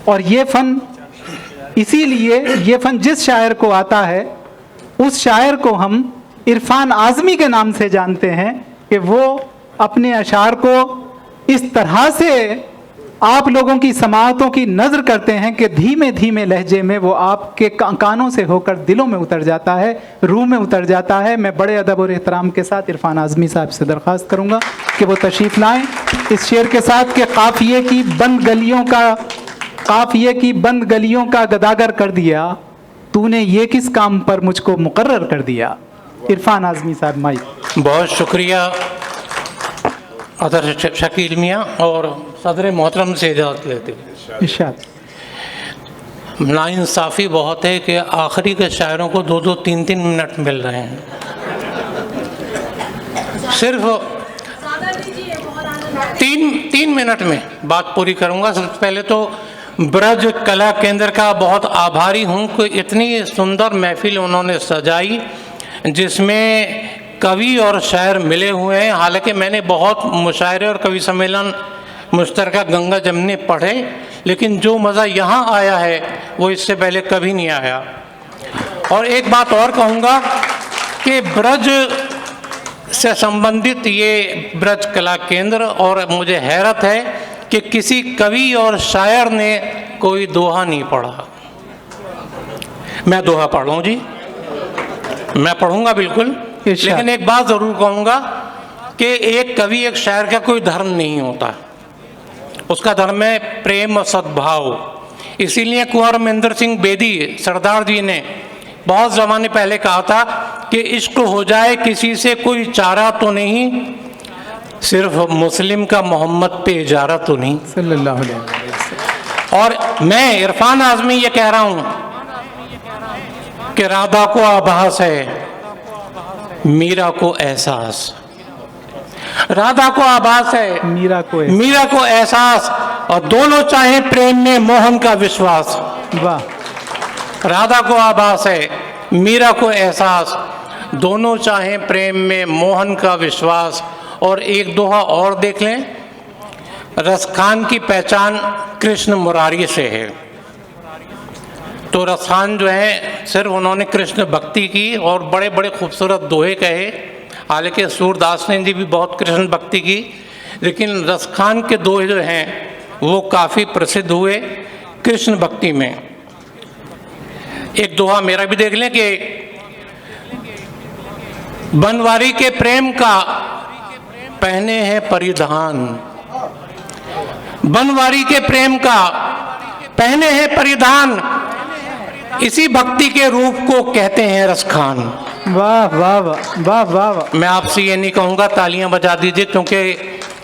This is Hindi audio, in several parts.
और ये फ़न इसीलिए, ये फ़न जिस शायर को आता है उस शायर को हम इरफान आज़मी के नाम से जानते हैं कि वो अपने अशार को इस तरह से आप लोगों की समाअतों की नज़र करते हैं कि धीमे धीमे लहजे में वो आपके कानों से होकर दिलों में उतर जाता है, रूह में उतर जाता है। मैं बड़े अदब और एहतराम के साथ इरफान आज़मी साहब से दरख्वास्त करूँगा कि वो तशरीफ़ लाएँ इस शेर के साथ कि काफ़िए की बंद गलियों का गदागर कर दिया, तूने ये किस काम पर मुझको मुकर्रर कर दिया। इरफान आज़मी साहब माइक। बहुत शुक्रिया अदर शकील मियाँ, और सदर मोहतरम से इजाज़त लेते हैं। इरशाद। नाइंसाफ़ी बहुत है कि आखिरी के शायरों को 2-2, 3-3 मिनट मिल रहे हैं। सिर्फ 3 मिनट में बात पूरी करूँगा। सबसे पहले तो ब्रज कला केंद्र का बहुत आभारी हूँ कि इतनी सुंदर महफिल उन्होंने सजाई जिसमें कवि और शायर मिले हुए हैं। हालांकि मैंने बहुत मुशायरे और कवि सम्मेलन मुश्तरका गंगा जमने पढ़े, लेकिन जो मज़ा यहाँ आया है वो इससे पहले कभी नहीं आया। और एक बात और कहूँगा कि ब्रज से संबंधित ये ब्रज कला केंद्र, और मुझे हैरत है कि किसी कवि और शायर ने कोई दोहा नहीं पढ़ा। मैं दोहा पढ़ूँ जी, मैं पढ़ूँगा बिल्कुल, लेकिन एक बात ज़रूर कहूँगा कि एक कवि एक शायर का कोई धर्म नहीं होता, उसका धर्म है प्रेम और सद्भाव। इसीलिए कुंवर महेंद्र सिंह बेदी सरदार जी ने बहुत ज़माने पहले कहा था कि इश्क हो जाए किसी से कोई चारा तो नहीं, सिर्फ मुस्लिम का मोहम्मद पे इजारा तो नहीं, सल्लल्लाहु अलैहि वसल्लम। और मैं इरफान आज़मी ये कह रहा हूँ कि राधा को आभास है, मीरा को एहसास। राधा को आभास है, मीरा को एहसास, और दोनों चाहें प्रेम में मोहन का विश्वास। वाह। राधा को आभास है, मीरा को एहसास, दोनों चाहें प्रेम में मोहन का विश्वास। और एक दोहा और देख लें, रसखान की पहचान कृष्ण मुरारी से है। तो रसखान जो है सिर्फ उन्होंने कृष्ण भक्ति की और बड़े बड़े खूबसूरत दोहे कहे, हालांकि सूरदास ने जी भी बहुत कृष्ण भक्ति की, लेकिन रसखान के दोहे जो हैं वो काफ़ी प्रसिद्ध हुए कृष्ण भक्ति में। एक दोहा मेरा भी देख लें कि बनवारी के प्रेम का पहने हैं परिधान, बनवारी के प्रेम का पहने हैं परिधान, इसी भक्ति के रूप को कहते हैं रसखान। वाह वाह वाह वाह वाह। मैं आपसे ये नहीं कहूँगा तालियां बजा दीजिए, क्योंकि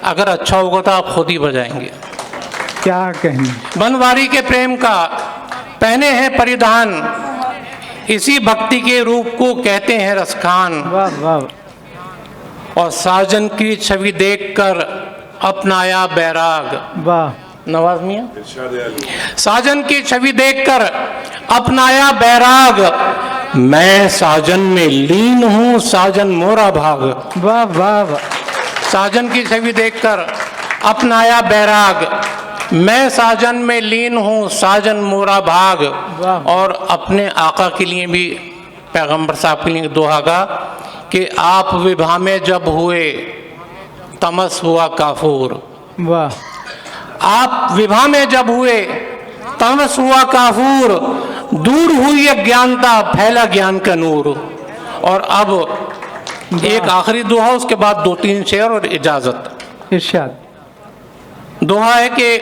अगर अच्छा होगा तो आप खुद ही बजाएंगे। क्या कहने। बनवारी के प्रेम का पहने हैं परिधान, इसी भक्ति के रूप को कहते हैं रसखान। वाह वाह। और साजन की छवि देखकर अपनाया बैराग। वाह। नवाज मियां। साजन की छवि देखकर अपनाया बैराग, मैं साजन में लीन हूँ साजन मोरा भाग। वाह वाह वाह। साजन की छवि देखकर अपनाया बैराग, मैं साजन में लीन हूँ साजन मोरा भाग। और अपने आका के लिए भी, पैगंबर साहब के लिए दुआ का कि आप विभा में जब हुए तमस हुआ काफूर। वाह। आप विभा में जब हुए तमस हुआ काफूर, दूर हुई अज्ञानता फैला ज्ञान का नूर। और अब एक आखिरी दुआ, उसके बाद 2-3 शेर और इजाज़त। इरशाद। दुआ है कि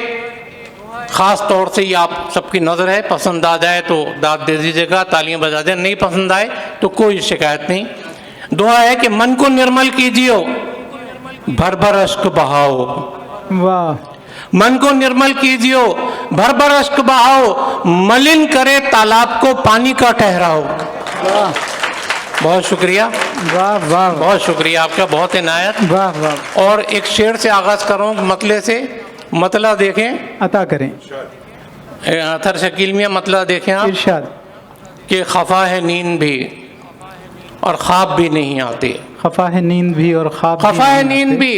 ख़ास तौर से ये आप सबकी नज़र है, पसंद आ जाए तो दाद दे दीजिएगा, तालियां बजा दें, नहीं पसंद आए तो कोई शिकायत नहीं। दुआ है कि मन को निर्मल कीजिए, भर भर अश्क बहाओ। वाह। मन को निर्मल कीजिए, भर भर अश्क बहाओ, मलिन करे तालाब को पानी का ठहराओ। बहुत शुक्रिया। वाह वाह। बहुत शुक्रिया आपका, बहुत इनायत। वाह वाह। और एक शेर से आगाज कर रहा हूँ, मतले से। मतला देखें, अता करें। अथर शकील मियाँ मतला देखें आप। इरशाद। कि खफा है नींद भी और ख्वाब भी नहीं आते। खफा है नींद भी और ख्वाब खफा है नींद भी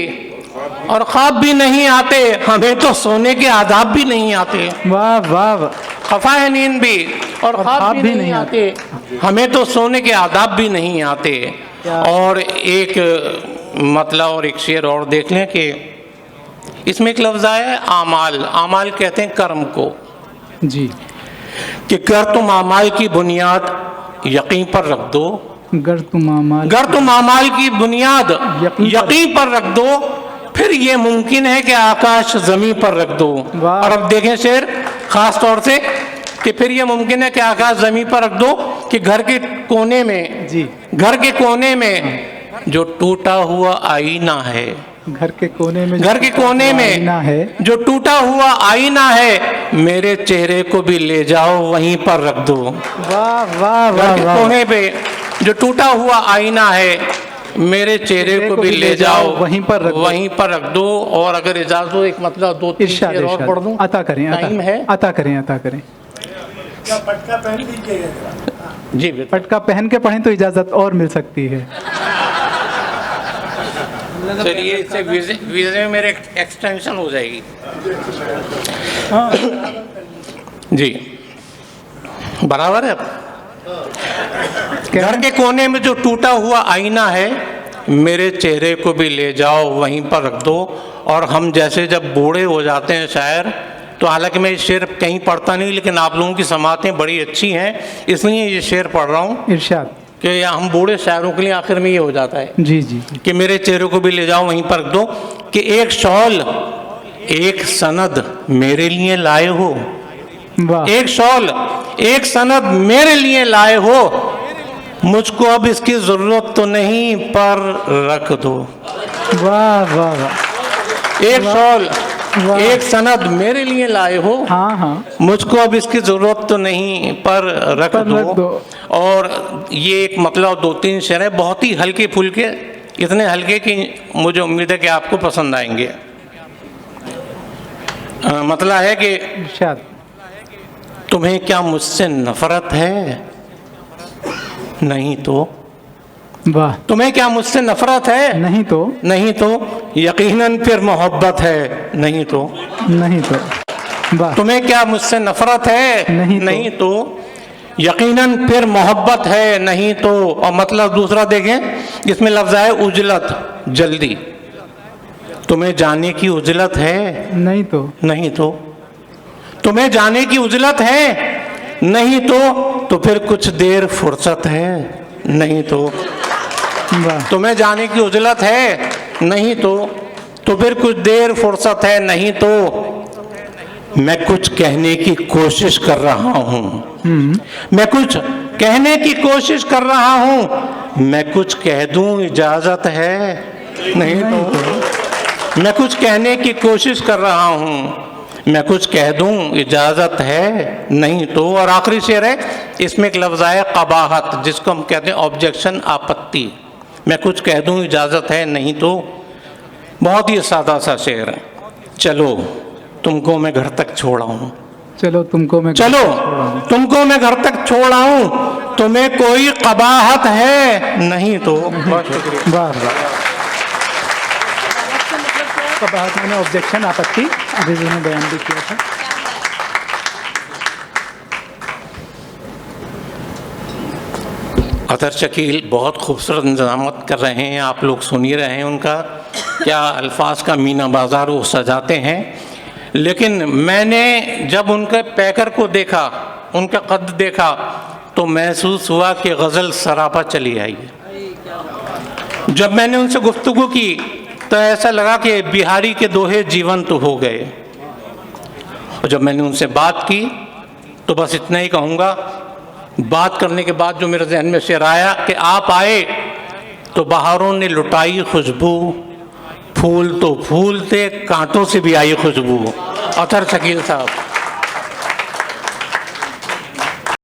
और ख्वाब भी नहीं आते, हमें तो सोने के आदाब भी नहीं आते। वाह वाह वाह। खफा है नींद भी और ख्वाब भी नहीं आते, हमें तो सोने के आदाब भी नहीं आते। और एक मतलब और एक शेर और देख लें कि इसमें एक लफ्ज़ आया है आमाल। आमाल कहते हैं कर्म को जी, कि अगर तुम आमाल की बुनियाद यकीन पर रख दो, अगर तुम आमाल की बुनियाद यकीन पर रख दो, फिर ये मुमकिन है कि आकाश जमीन पर रख दो। और अब देखें शेर खास तौर से कि फिर ये मुमकिन है कि आकाश जमीन पर रख दो कि घर के कोने में जी, घर के कोने में जो टूटा हुआ आईना है, घर के कोने में आईना है, जो टूटा हुआ आईना है, मेरे चेहरे को भी ले जाओ वहीं पर रख दो। वाह वाह घर वाह के वाह। कोने पे जो टूटा हुआ आईना है, मेरे चेहरे को भी ले जाओ वहीं पर रख दो। और अगर इजाजत हो एक मतलब दो तीन इरशाद शेर और पढ़ दूं, अता करें, टाइम है? अता करें। पटका पहन लीजिएगा जी बिल्कुल। पटका पहन के पढ़ें तो इजाजत और मिल सकती है। चलिए इससे वीज़े में मेरे एक्सटेंशन हो जाएगी। जी बराबर है। घर के कोने में जो टूटा हुआ आईना है, मेरे चेहरे को भी ले जाओ वहीं पर रख दो। और हम जैसे जब बूढ़े हो जाते हैं शायर, तो हालांकि मैं ये शेर कहीं पढ़ता नहीं, लेकिन आप लोगों की समातें बड़ी अच्छी हैं इसलिए ये शेर पढ़ रहा हूँ इरशाद। कि हम बूढ़े शायरों के लिए आखिर में ये हो जाता है जी जी कि मेरे चेहरे को भी ले जाओ वहीं पर रख दो, कि एक शॉल एक सनद मेरे लिए लाए हो, वाह। एक शॉल एक सनद मेरे लिए लाए हो, मुझको अब इसकी जरूरत तो नहीं पर रख दो। वाह वाह वाह। एक शॉल एक सनद मेरे लिए लाए हो, हाँ हाँ, मुझको अब इसकी जरूरत तो नहीं पर रख दो। और ये एक मतलब दो तीन शेर है बहुत ही हल्के फुल्के, इतने हल्के कि मुझे उम्मीद है कि आपको पसंद आएंगे। मतलब है कि इरशाद। तुम्हें क्या मुझसे नफरत है? नहीं तो। वाह। तुम्हें क्या मुझसे नफरत है? नहीं तो यकीनन फिर मोहब्बत है। नहीं तो। वाह। तुम्हें क्या मुझसे नफरत है? नहीं तो यकीनन फिर मोहब्बत है। नहीं तो। और मतलब दूसरा देखें, इसमें लफ्ज़ है उजलत, जल्दी। तुम्हें जाने की उजलत है? नहीं तो। तुम्हें जाने की उजलत है? नहीं तो फिर कुछ देर फुर्सत है। नहीं तो। तुम्हें जाने की उजलत है? नहीं तो फिर कुछ देर फुर्सत है। नहीं तो मैं कुछ कहने की कोशिश कर रहा हूँ। मैं कुछ कहने की कोशिश कर रहा हूँ। मैं कुछ कह दूँ इजाजत है? नहीं तो। मैं कुछ कहने की कोशिश कर रहा हूँ। मैं कुछ कह दूँ इजाजत है? नहीं तो। और आखिरी शेर है, इसमें एक लफ्ज़ है कबाहत, जिसको हम कहते हैं ऑब्जेक्शन, आपत्ति। मैं कुछ कह दूँ इजाज़त है? नहीं तो। बहुत ही सादा सा शेर है। चलो तुमको मैं घर तक छोड़ आऊँ। चलो तुमको मैं घर तक छोड़ आऊँ। तुम्हें कोई कबाहत है? नहीं तो। बहुत शुक्रिया। वाह वाह। कबाहत मैंने ऑब्जेक्शन, आपत्ति अभी मैंने बयान भी किया था। अतर शकील बहुत खूबसूरत इंतजामत कर रहे हैं, आप लोग सुन ही रहे हैं उनका क्या अल्फाज का मीना बाजार वो सजाते हैं। लेकिन मैंने जब उनके पैकर को देखा, उनका कद देखा, तो महसूस हुआ कि गज़ल सरापा चली आई। जब मैंने उनसे गुफ्तगू की तो ऐसा लगा कि बिहारी के दोहे जीवंत हो गए। और जब मैंने उनसे बात की तो बस इतना ही कहूँगा, बात करने के बाद जो मेरे जहन में शेर आया कि आप आए तो बहारों ने लुटाई खुशबू, फूल तो फूल थे, कांटों से भी आई खुशबू। अतर शकील साहब।